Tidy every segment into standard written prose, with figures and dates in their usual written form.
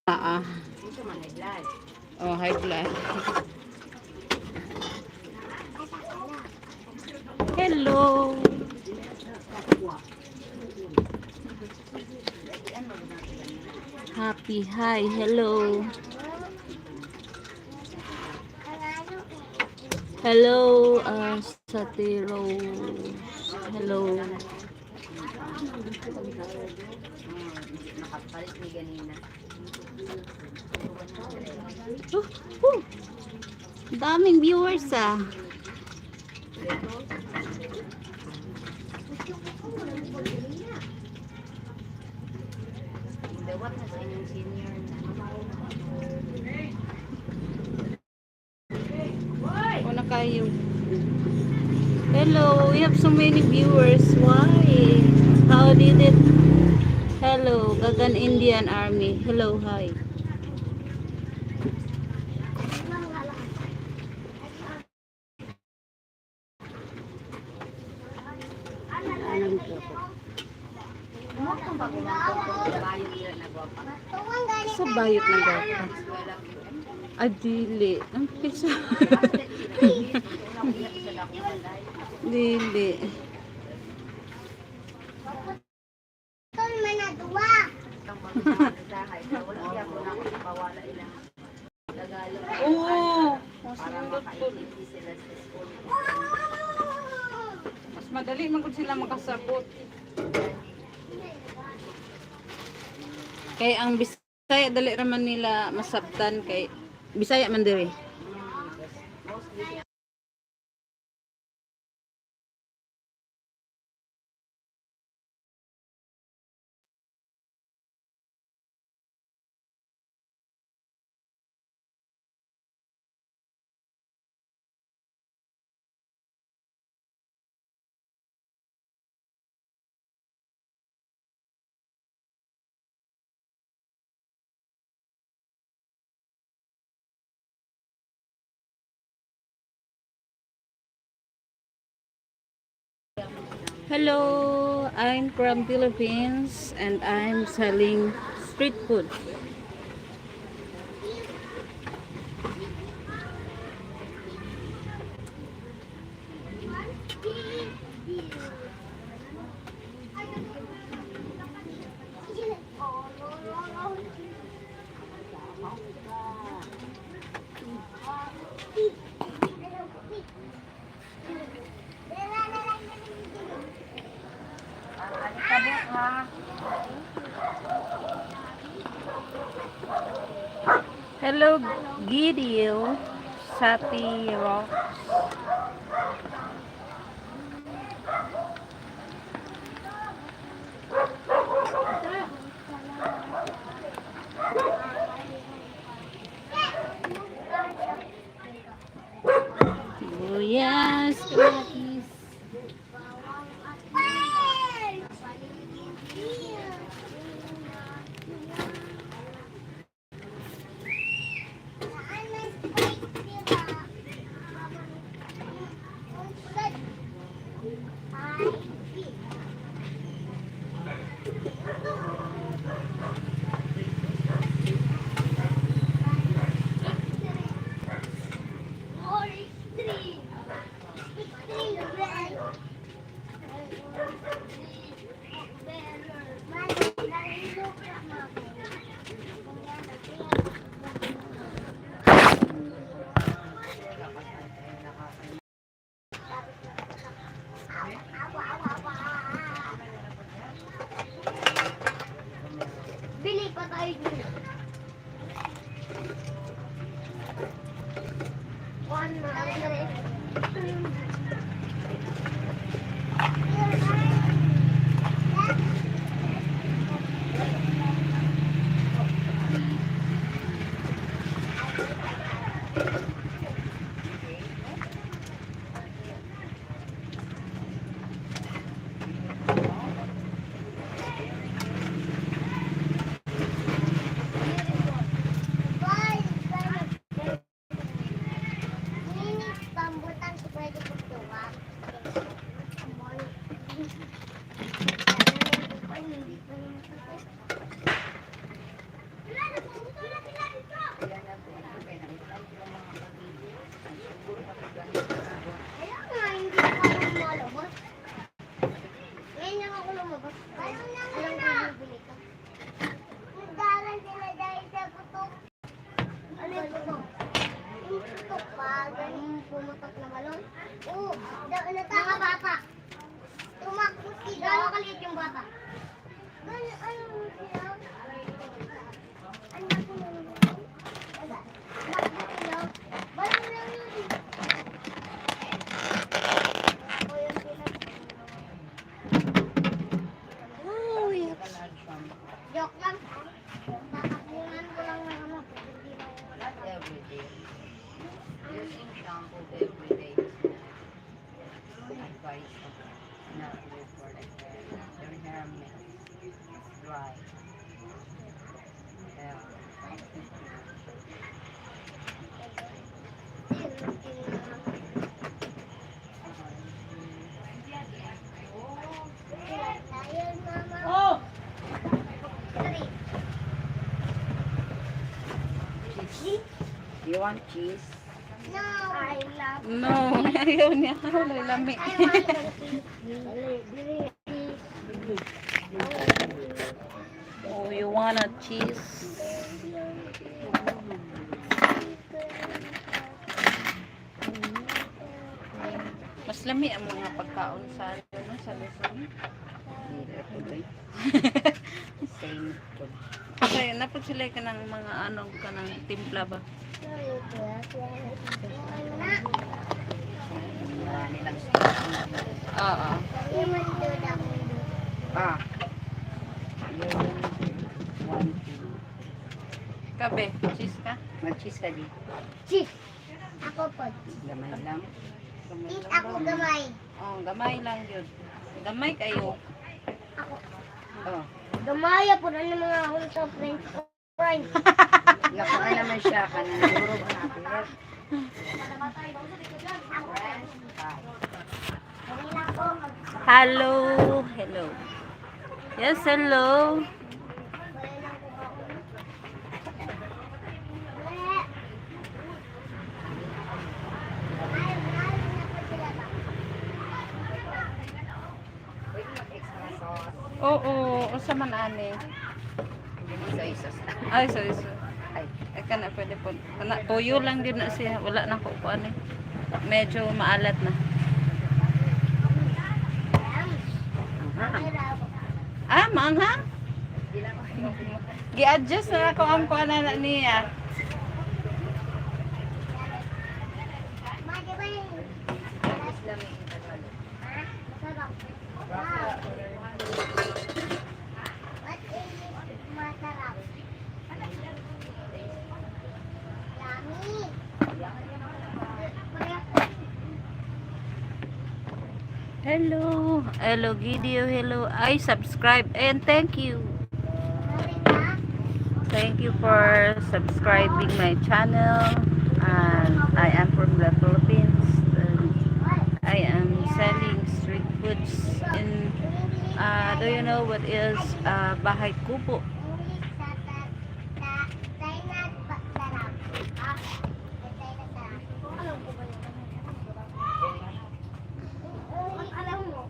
Ah. Oh, high blood. Hello. Happy. Hi. Hello. Hello, Satiro. Hello. Oh, oh. Daming viewers ah. O na kayo. Hello, we have so many viewers. Why? How did it? Hello, Gagan Indian Army. Hello, hi. Sa bayot na gapa. Adili. Ang pisa. Dili. Oo. Mas madali man kung sila makasabot. Kay ang Bisaya dali raman nila masabtan kay Bisaya man diri. Hello, I'm from Philippines and I'm selling street food. Hello, Gideon, Satiro. Oh yes, kamatis. Mga bata. Tumakbo sila. Gano'ng kaliit yung bata? Oh, yes. Joke lang. Tatakbuhan ko lang ng ano. Not every day. Using shampoo every day is advice not good for the hair. Your hair makes dry. Yeah. Ayun, mama. Oh! Three. Cheese. You want cheese? No. I love No, ayaw niya. Wala lami. I want the Oh, you wanna cheese? Mas lami ang mga pagkaon sa ano sa Luzon. Hindi tuloy. Same food. Kasi napag sila ka ng mga ano ka ng timpla ba? Marami lang stock. Oo. Ah. Yun. One, two. Kabe, cheese ka? Mag-cheese ka di. Cheese. Ako po. Gamay lang. Gamay Eat lang ako ba? gamay. Oh, gamay lang yun. Gamay kayo. Ako. Oh. Gamaya po na ng mga hulsa French fries. Laka ka naman siya. Kanina siguro ba natin? Hello. Hello. Yes, hello. Pwede mag-extra sauce. Oo, usa man ani. Isa-isa. Ay, sorry. Ay. Ay, kana pwede po. Kana, tuyo lang din na siya. Wala na ko po ani. Medyo maalat na. Ah, manghang? Gi-adjust na ako ang kuha na niya. Hello. Hello, Gideon. Hello. I subscribe and thank you. Thank you for subscribing my channel. And I am from the Philippines. And I am selling street foods in do you know what is Bahay Kubo? Alam mo.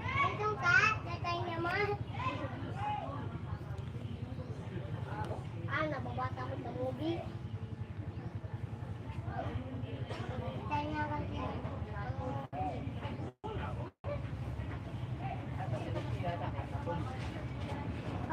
Ito ka, tatay naman. Nababata ko sa movie.